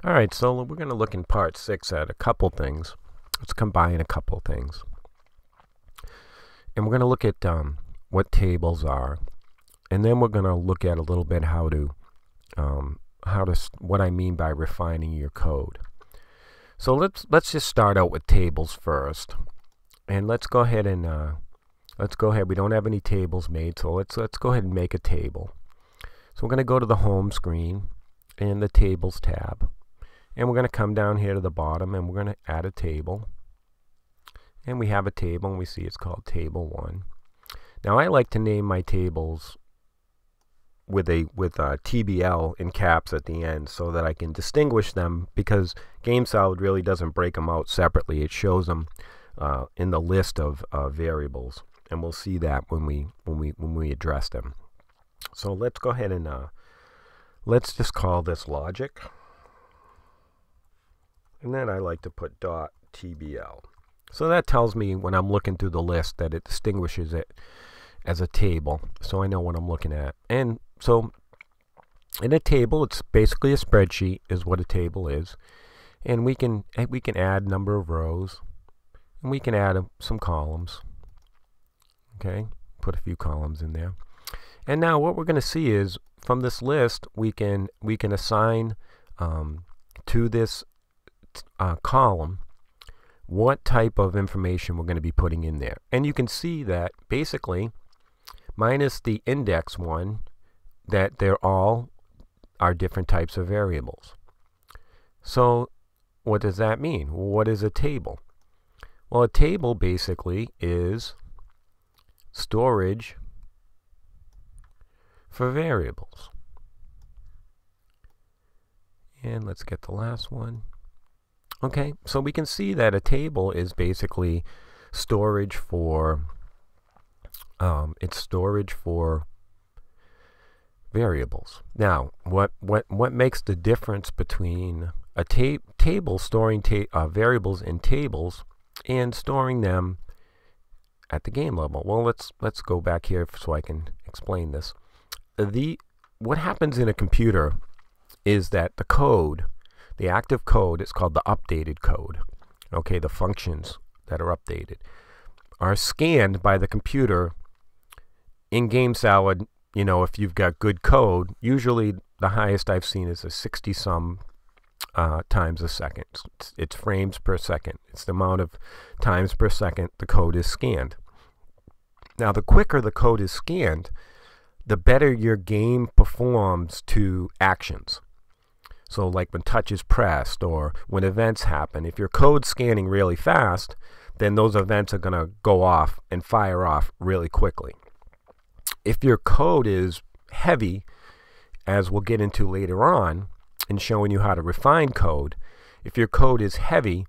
All right, so we're going to look in part 6 at a couple things. Let's combine a couple things. And we're going to look at what tables are. And then we're going to look at a little bit what I mean by refining your code. So let's just start out with tables first. And let's go ahead. We don't have any tables made, so let's go ahead and make a table. So we're going to go to the home screen and the tables tab. And we're going to come down here to the bottom and we're going to add a table. And we have a table and we see it's called table 1. Now I like to name my tables with TBL in caps at the end so that I can distinguish them, because GameSolid really doesn't break them out separately. It shows them in the list of variables, and we'll see that when we address them. So let's go ahead and let's just call this logic. And then I like to put .tbl. So that tells me when I'm looking through the list that it distinguishes it as a table, so I know what I'm looking at. And so in a table, it's basically a spreadsheet is what a table is. And we can add number of rows, and we can add some columns. Okay, put a few columns in there. And now what we're going to see is from this list we can assign to this column what type of information we're going to be putting in there. And you can see that basically, minus the index one, that they're all are different types of variables. So what does that mean? What is a table? Well, a table basically is storage for variables. And let's get the last one. Okay, so we can see that a table is basically storage for variables. Now, what makes the difference between a table storing variables in tables and storing them at the game level? Well, let's go back here so I can explain this. What happens in a computer is that the code, the active code, is called the updated code. Okay, the functions that are updated are scanned by the computer in GameSolid. You know, if you've got good code, usually the highest I've seen is a 60-some times a second. It's frames per second. It's the amount of times per second the code is scanned. Now, the quicker the code is scanned, the better your game performs to actions. So like when touch is pressed or when events happen, if your code's scanning really fast, then those events are going to go off and fire off really quickly. If your code is heavy, as we'll get into later on in showing you how to refine code, if your code is heavy,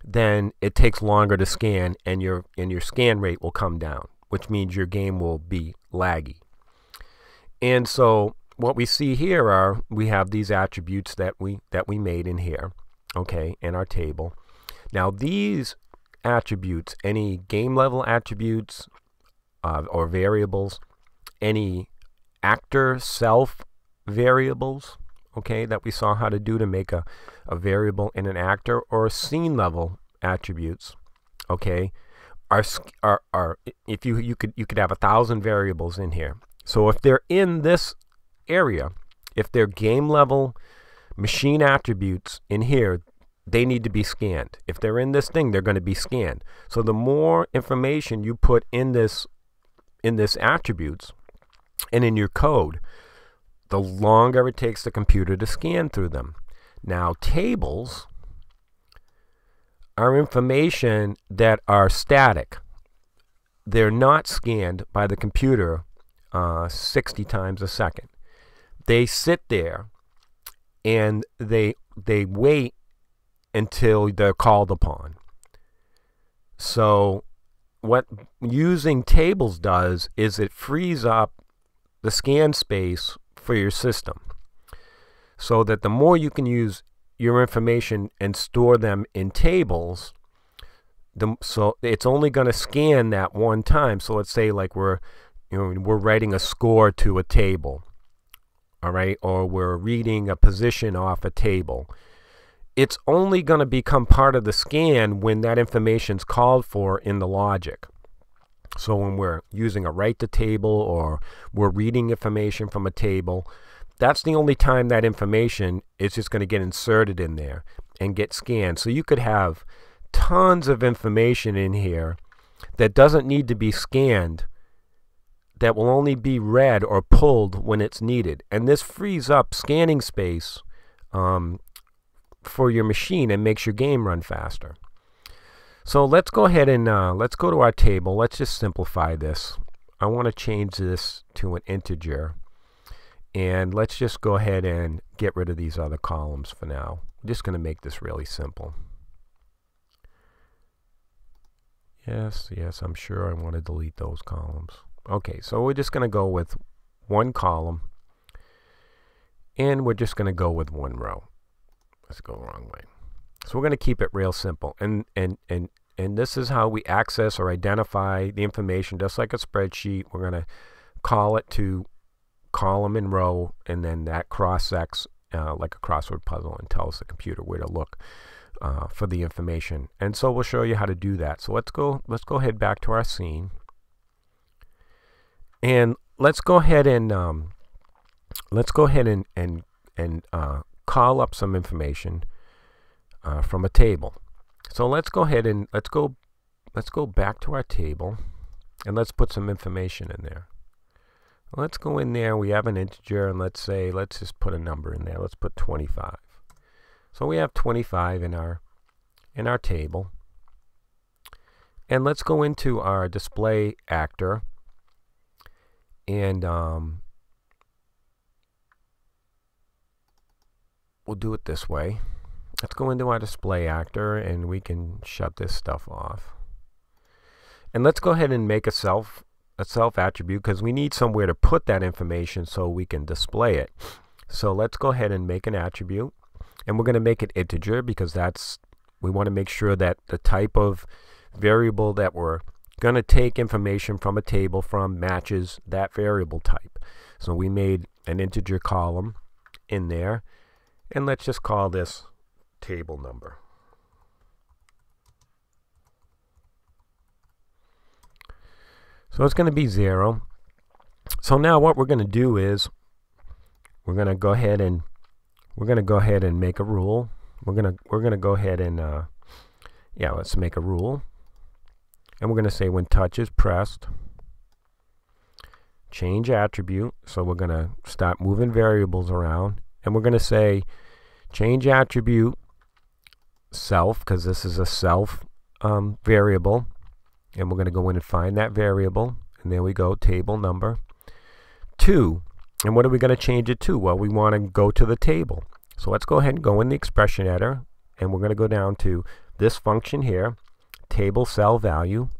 then it takes longer to scan, and your scan rate will come down, which means your game will be laggy. And so what we see here are, we have these attributes that we made in here, okay, in our table. Now these attributes, any game level attributes or variables, any actor self variables, okay, that we saw how to do to make a variable in an actor, or scene level attributes, okay, are if you could have 1,000 variables in here. So if they're in this area, if they're game level machine attributes in here, they need to be scanned. If they're in this thing, they're going to be scanned. So the more information you put in this attributes and in your code, the longer it takes the computer to scan through them. Now, tables are information that are static. They're not scanned by the computer 60 times a second. They sit there and they wait until they're called upon. So what using tables does is it frees up the scan space for your system, so that the more you can use your information and store them in tables, so it's only going to scan that one time. So let's say like we're writing a score to a table, all right, or we're reading a position off a table. it's only going to become part of the scan when that information's called for in the logic. So when we're using a write to table or we're reading information from a table, that's the only time that information is just going to get inserted in there and get scanned. So you could have tons of information in here that doesn't need to be scanned, that will only be read or pulled when it's needed. And this frees up scanning space for your machine and makes your game run faster. So let's go ahead and let's go to our table. Let's just simplify this. I want to change this to an integer. And let's just go ahead and get rid of these other columns for now. I'm just going to make this really simple. Yes, I'm sure I want to delete those columns. Okay, so we're just going to go with one column. And we're just going to go with one row. Let's go the wrong way. So we're going to keep it real simple. And this is how we access or identify the information, just like a spreadsheet. We're going to call it to column and row, and then that cross-sects like a crossword puzzle and tells the computer where to look for the information. And so we'll show you how to do that. So let's go ahead back to our scene, and let's go ahead and call up some information from a table. So let's go ahead and let's go back to our table, and let's put some information in there. Let's go in there. We have an integer, and let's just put a number in there. Let's put 25. So we have 25 in our table. And let's go into our display actor, and we'll do it this way. Let's go into our display actor, and we can shut this stuff off. And let's go ahead and make a self attribute, because we need somewhere to put that information so we can display it. So let's go ahead and make an attribute, and we're going to make it integer, because we want to make sure that the type of variable that we're going to take information from a table from matches that variable type. So we made an integer column in there, and let's just call this table number. So it's going to be 0. So now what we're going to do is we're going to go ahead and make a rule. We're going to go ahead and let's make a rule. And we're going to say when touch is pressed, change attribute. So we're going to start moving variables around, and we're going to say change attribute self, because this is a self variable. And we're going to go in and find that variable, and there we go, table number 2. And what are we going to change it to? Well, we want to go to the table. So let's go ahead and go in the expression editor, and we're going to go down to this function here, table cell value,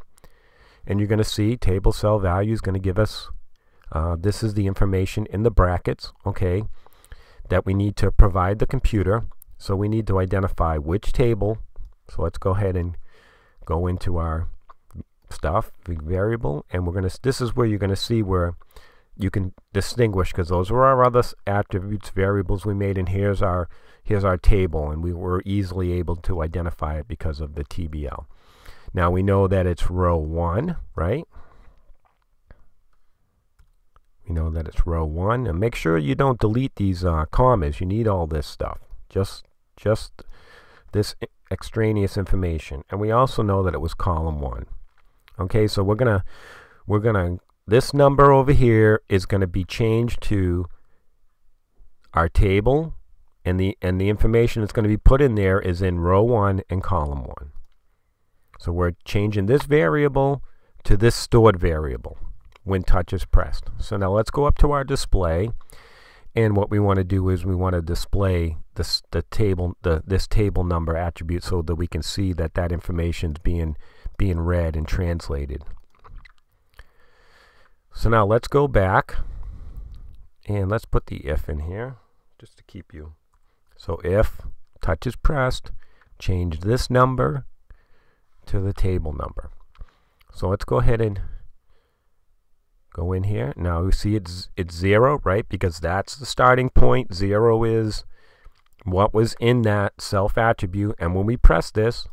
and you're going to see table cell value is going to give us this is the information in the brackets, okay, that we need to provide the computer. So we need to identify which table. So let's go ahead and go into our stuff, variable, and this is where you're going to see where you can distinguish, because those were our other attributes, variables we made, and here's our table, and we were easily able to identify it because of the TBL. Now we know that it's row 1, right? We know that it's row 1, and make sure you don't delete these commas. You need all this stuff, just this extraneous information. And we also know that it was column 1. Okay, so we're gonna this number over here is gonna be changed to our table, and the information that's going to be put in there is in row 1 and column 1. So we're changing this variable to this stored variable when touch is pressed. So now let's go up to our display, and what we want to do is we want to display this table number attribute so that we can see that information is being read and translated. So now let's go back, and let's put the if in here just to keep you. So if touch is pressed, change this number to the table number. So let's go ahead and go in here. Now you see it's 0, right? Because that's the starting point. 0 is what was in that self attribute, and when we press this,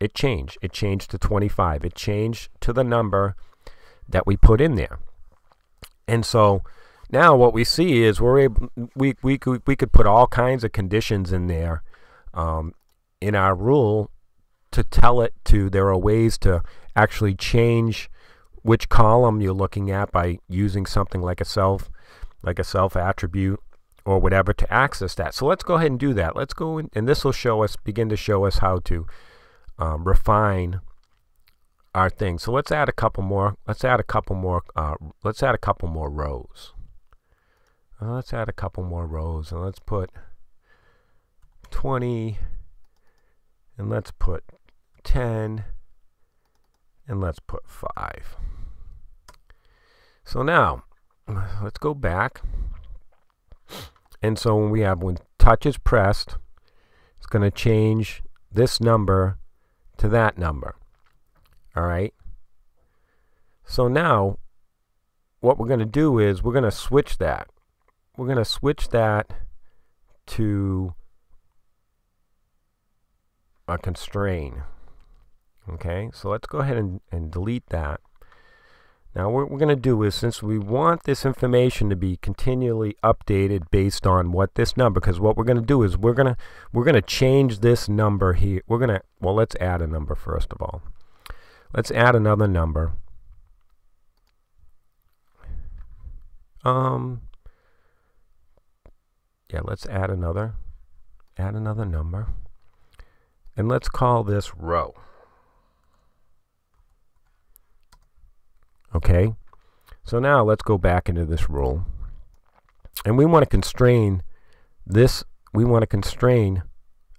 it changed. It changed to 25. It changed to the number that we put in there. And so now what we see is we could put all kinds of conditions in there in our rule to tell it to. There are ways to actually change which column you're looking at by using something like a self attribute or whatever to access that. So let's go ahead and do that. Let's go in, and this will begin to show us how to refine our thing. So let's add a couple more. Let's add a couple more rows. Let's add a couple more rows, and let's put 20, and let's put 10, and let's put 5. So now let's go back. And so when touch is pressed, it's going to change this number to that number. All right. So now what we're going to do is we're going to switch that. We're going to switch that to a constrain. Okay. So let's go ahead and delete that. Now what we're going to do is, since we want this information to be continually updated based on what this number, because what we're going to do is we're going to change this number here. Well, let's add a number first of all. Let's add another number. Yeah, let's add another number, and let's call this row. Okay, so now let's go back into this rule, and we want to constrain this. We want to constrain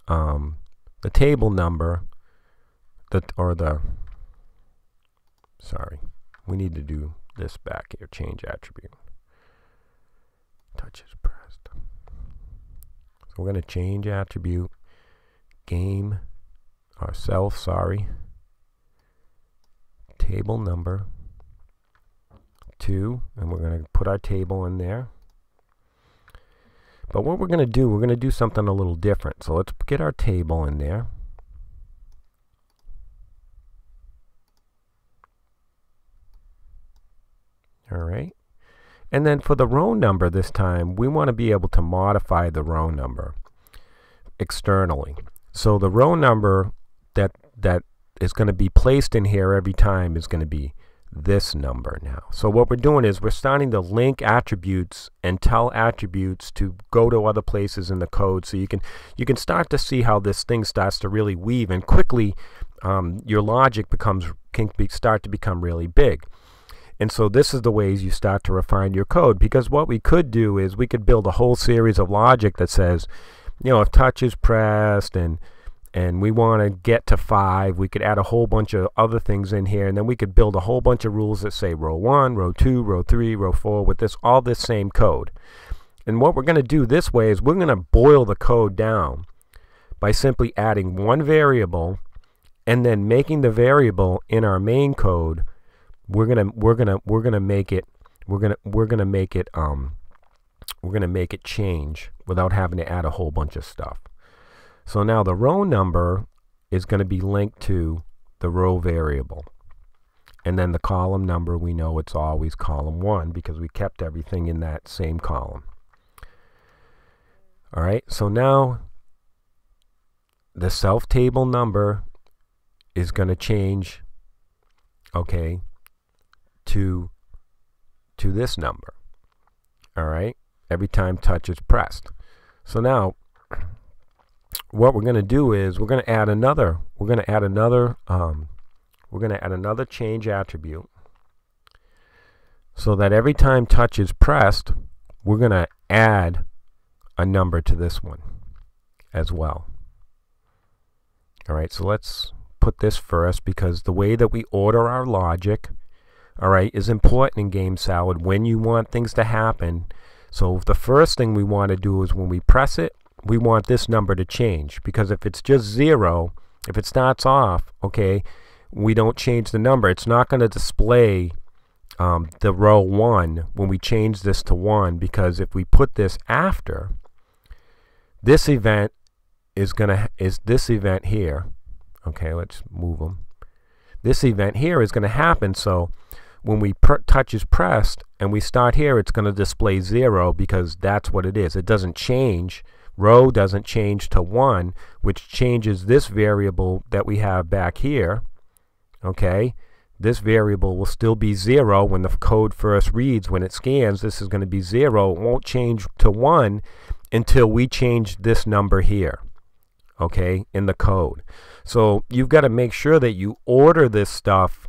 the table number, sorry, we need to do this back here. Change attribute. Touch is pressed. So we're going to change attribute game ourselves. Sorry, table number 2, and we're going to put our table in there. But what we're going to do something a little different. So let's get our table in there. All right. And then for the row number this time, we want to be able to modify the row number externally. So the row number that is going to be placed in here every time is going to be this number now. So what we're doing is we're starting to link attributes and tell attributes to go to other places in the code, so you can start to see how this thing starts to really weave, and quickly your logic can start to become really big. And so this is the ways you start to refine your code, because what we could do is we could build a whole series of logic that says, you know, if touch is pressed and we want to get to 5, we could add a whole bunch of other things in here, and then we could build a whole bunch of rules that say row 1, row 2, row 3, row 4 with all this same code. And what we're going to do this way is we're going to boil the code down by simply adding one variable and then making the variable in our main code. We're gonna make it change without having to add a whole bunch of stuff. So now the row number is going to be linked to the row variable. And then the column number, we know it's always column 1 because we kept everything in that same column. All right, so now the self table number is going to change, okay, to this number. All right, every time touch is pressed. So now what we're going to do is we're going to add another change attribute, so that every time touch is pressed, we're going to add a number to this one as well. All right, so let's put this first, because the way that we order our logic, all right, is important in Game Salad when you want things to happen. So the first thing we want to do is when we press it, we want this number to change, because if it's just 0, if it starts off, okay, we don't change the number, it's not going to display the row 1 when we change this to 1, because if we put this after, this event is this event here. Okay, let's move them. This event here is going to happen, so when we touch is pressed and we start here, it's going to display 0 because that's what it is. It doesn't change. Row doesn't change to 1, which changes this variable that we have back here. Okay, this variable will still be 0 when the code first reads. When it scans, this is going to be 0. It won't change to 1 until we change this number here, okay, in the code. So you've got to make sure that you order this stuff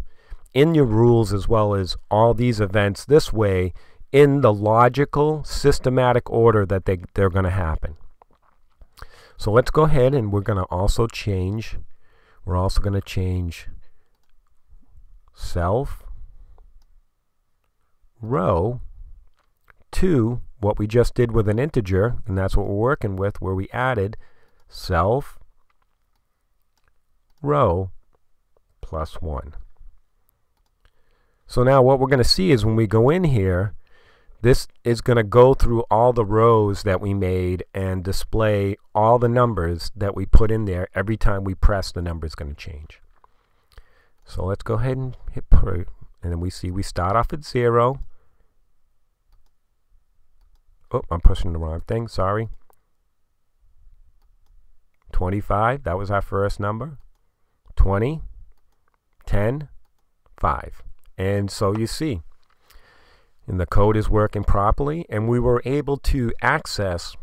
in your rules as well as all these events this way in the logical, systematic order that they're going to happen. So let's go ahead and we're going to also change, self row to what we just did with an integer, and that's what we're working with, where we added self row plus 1. So now what we're going to see is when we go in here, this is going to go through all the rows that we made and display all the numbers that we put in there. Every time we press, the number is going to change. So let's go ahead and hit print, and then we see we start off at 0. Oh, I'm pushing the wrong thing, sorry. 25, that was our first number. 20, 10, 5. And so you see, and the code is working properly, and we were able to access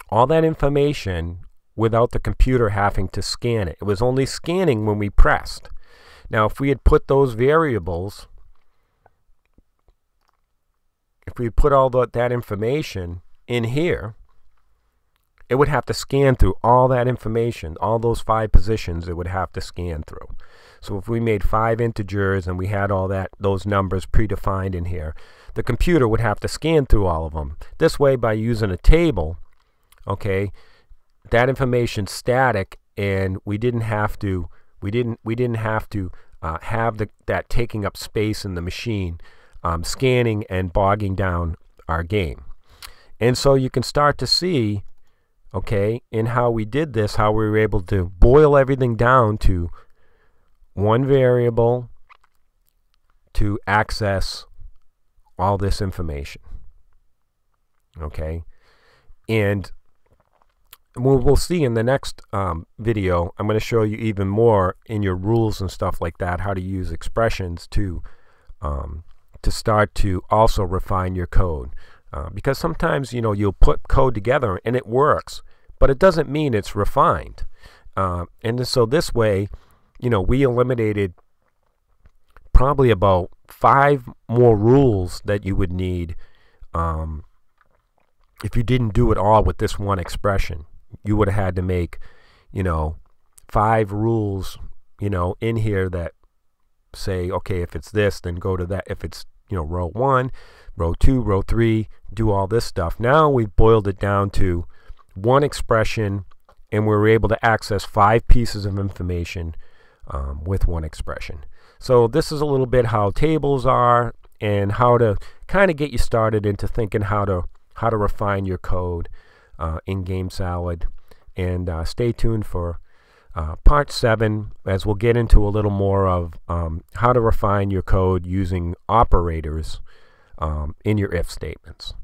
all that information without the computer having to scan it. It was only scanning when we pressed. Now, if we had put those variables, if we put all that information in here, it would have to scan through all that information, all those 5 positions it would have to scan through. So if we made 5 integers and we had all those numbers predefined in here, the computer would have to scan through all of them. This way, by using a table, okay, that information's static, and we didn't have to have that taking up space in the machine, scanning and bogging down our game. And so you can start to see, okay, in how we did this, how we were able to boil everything down to one variable to access all this information. Okay, and we'll see in the next video, I'm going to show you even more in your rules and stuff like that, how to use expressions to start to also refine your code. Because sometimes, you know, you'll put code together and it works, but it doesn't mean it's refined. And so this way, you know, we eliminated probably about 5 more rules that you would need if you didn't do it all with this one expression. You would have had to make, you know, 5 rules, you know, in here that say, okay, if it's this, then go to that. If it's, you know, row 1, row 2, row 3, do all this stuff. Now we've boiled it down to one expression, and we're able to access 5 pieces of information with one expression. So this is a little bit how tables are, and how to kind of get you started into thinking how to refine your code in GameSalad. And stay tuned for part 7, as we'll get into a little more of how to refine your code using operators in your if statements.